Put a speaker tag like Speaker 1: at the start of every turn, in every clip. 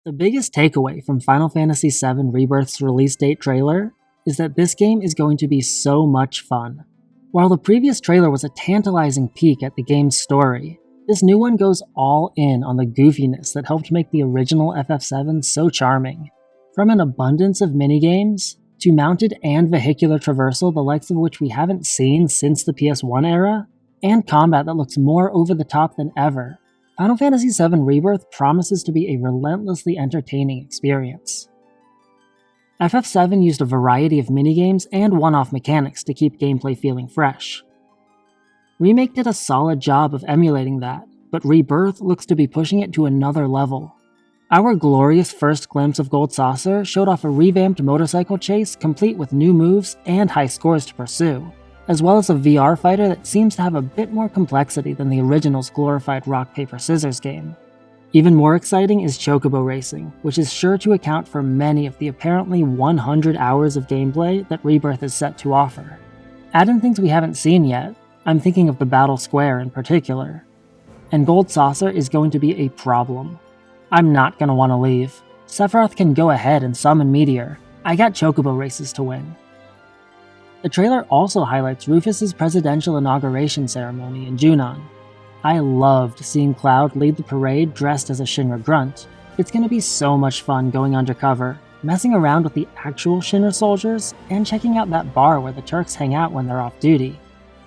Speaker 1: The biggest takeaway from Final Fantasy VII Rebirth's release date trailer is that this game is going to be so much fun. While the previous trailer was a tantalizing peek at the game's story, this new one goes all in on the goofiness that helped make the original FF7 so charming. From an abundance of minigames, to mounted and vehicular traversal the likes of which we haven't seen since the PS1 era, and combat that looks more over the top than ever, Final Fantasy VII Rebirth promises to be a relentlessly entertaining experience. FF7 used a variety of minigames and one-off mechanics to keep gameplay feeling fresh. Remake did a solid job of emulating that, but Rebirth looks to be pushing it to another level. Our glorious first glimpse of Gold Saucer showed off a revamped motorcycle chase complete with new moves and high scores to pursue, as well as a VR fighter that seems to have a bit more complexity than the original's glorified rock-paper-scissors game. Even more exciting is chocobo racing, which is sure to account for many of the apparently 100 hours of gameplay that Rebirth is set to offer. Add in things we haven't seen yet, I'm thinking of the Battle Square in particular, and Gold Saucer is going to be a problem. I'm not going to want to leave. Sephiroth can go ahead and summon Meteor. I got chocobo races to win. The trailer also highlights Rufus's presidential inauguration ceremony in Junon. I loved seeing Cloud lead the parade dressed as a Shinra grunt. It's going to be so much fun going undercover, messing around with the actual Shinra soldiers, and checking out that bar where the Turks hang out when they're off duty.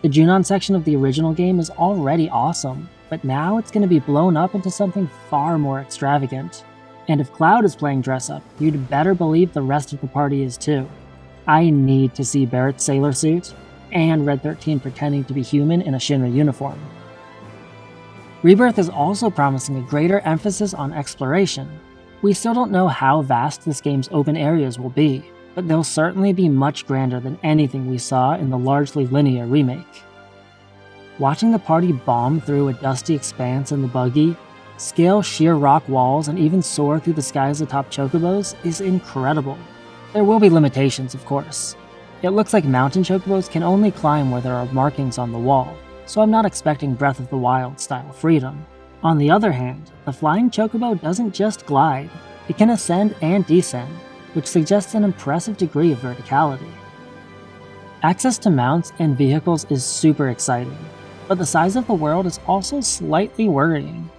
Speaker 1: The Junon section of the original game is already awesome, but now it's going to be blown up into something far more extravagant. And if Cloud is playing dress-up, you'd better believe the rest of the party is too. I need to see Barrett's sailor suit, and Red 13 pretending to be human in a Shinra uniform. Rebirth is also promising a greater emphasis on exploration. We still don't know how vast this game's open areas will be, but they'll certainly be much grander than anything we saw in the largely linear remake. Watching the party bomb through a dusty expanse in the buggy, scale sheer rock walls, and even soar through the skies atop chocobos is incredible. There will be limitations, of course. It looks like mountain chocobos can only climb where there are markings on the wall, so I'm not expecting Breath of the Wild style freedom. On the other hand, the flying chocobo doesn't just glide, it can ascend and descend, which suggests an impressive degree of verticality. Access to mounts and vehicles is super exciting, but the size of the world is also slightly worrying.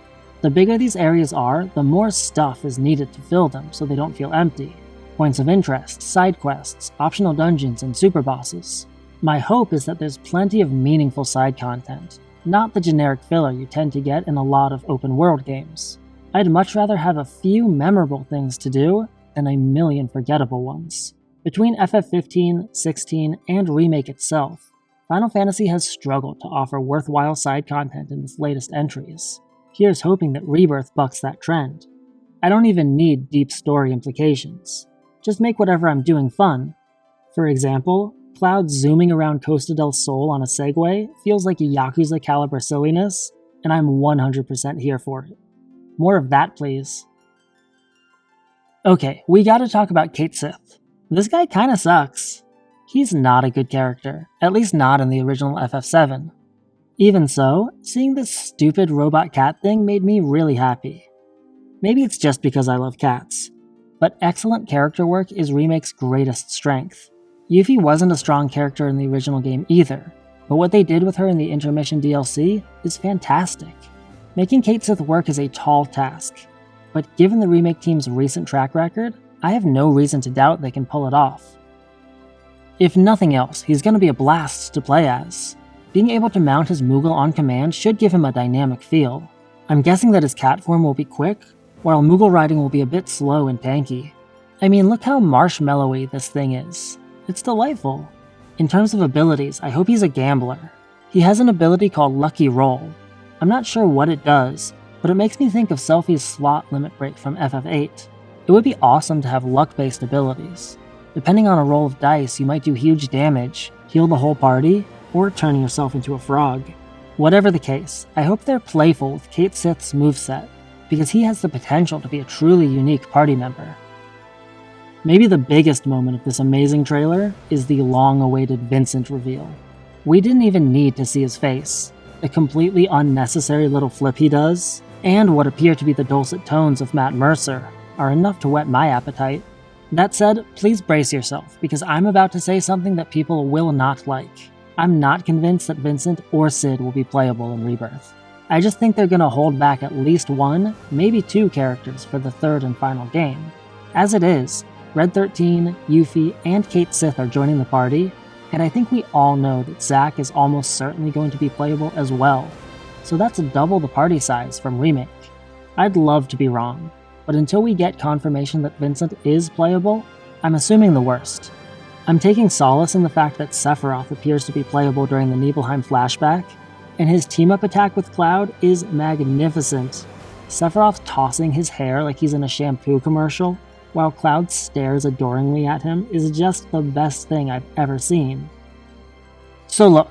Speaker 1: The bigger these areas are, the more stuff is needed to fill them so they don't feel empty. Points of interest, side quests, optional dungeons, and super bosses. My hope is that there's plenty of meaningful side content, not the generic filler you tend to get in a lot of open world games. I'd much rather have a few memorable things to do than a million forgettable ones. Between FF15, 16, and Remake itself, Final Fantasy has struggled to offer worthwhile side content in its latest entries. Here's hoping that Rebirth bucks that trend. I don't even need deep story implications. Just make whatever I'm doing fun. For example, Cloud zooming around Costa del Sol on a segway feels like a Yakuza caliber silliness, and I'm 100% here for it. More of that, please. Okay, we gotta talk about Cait Sith. This guy kinda sucks. He's not a good character, at least not in the original FF7. Even so, seeing this stupid robot cat thing made me really happy. Maybe it's just because I love cats, but excellent character work is Remake's greatest strength. Yuffie wasn't a strong character in the original game either, but what they did with her in the intermission DLC is fantastic. Making Cait Sith work is a tall task, but given the Remake team's recent track record, I have no reason to doubt they can pull it off. If nothing else, he's going to be a blast to play as. Being able to mount his Moogle on command should give him a dynamic feel. I'm guessing that his cat form will be quick, while Moogle riding will be a bit slow and tanky. I mean, look how marshmallowy this thing is. It's delightful. In terms of abilities, I hope he's a gambler. He has an ability called Lucky Roll. I'm not sure what it does, but it makes me think of Selphie's slot limit break from FF8. It would be awesome to have luck-based abilities. Depending on a roll of dice, you might do huge damage, heal the whole party, or turn yourself into a frog. Whatever the case, I hope they're playful with Cait Sith's moveset, because he has the potential to be a truly unique party member. Maybe the biggest moment of this amazing trailer is the long-awaited Vincent reveal. We didn't even need to see his face. The completely unnecessary little flip he does, and what appear to be the dulcet tones of Matt Mercer, are enough to whet my appetite. That said, please brace yourself, because I'm about to say something that people will not like. I'm not convinced that Vincent or Cid will be playable in Rebirth. I just think they're gonna hold back at least one, maybe two characters for the third and final game. As it is, Red 13, Yuffie, and Kate Sith are joining the party, and I think we all know that Zack is almost certainly going to be playable as well. So that's double the party size from Remake. I'd love to be wrong, but until we get confirmation that Vincent is playable, I'm assuming the worst. I'm taking solace in the fact that Sephiroth appears to be playable during the Nibelheim flashback, and his team-up attack with Cloud is magnificent. Sephiroth tossing his hair like he's in a shampoo commercial, while Cloud stares adoringly at him, is just the best thing I've ever seen. So look,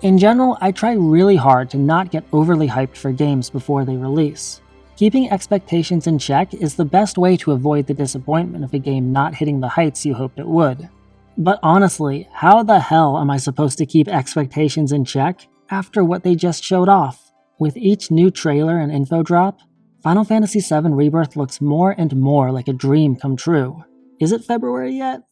Speaker 1: in general, I try really hard to not get overly hyped for games before they release. Keeping expectations in check is the best way to avoid the disappointment of a game not hitting the heights you hoped it would. But honestly, how the hell am I supposed to keep expectations in check after what they just showed off? With each new trailer and info drop, Final Fantasy VII Rebirth looks more and more like a dream come true. Is it February yet?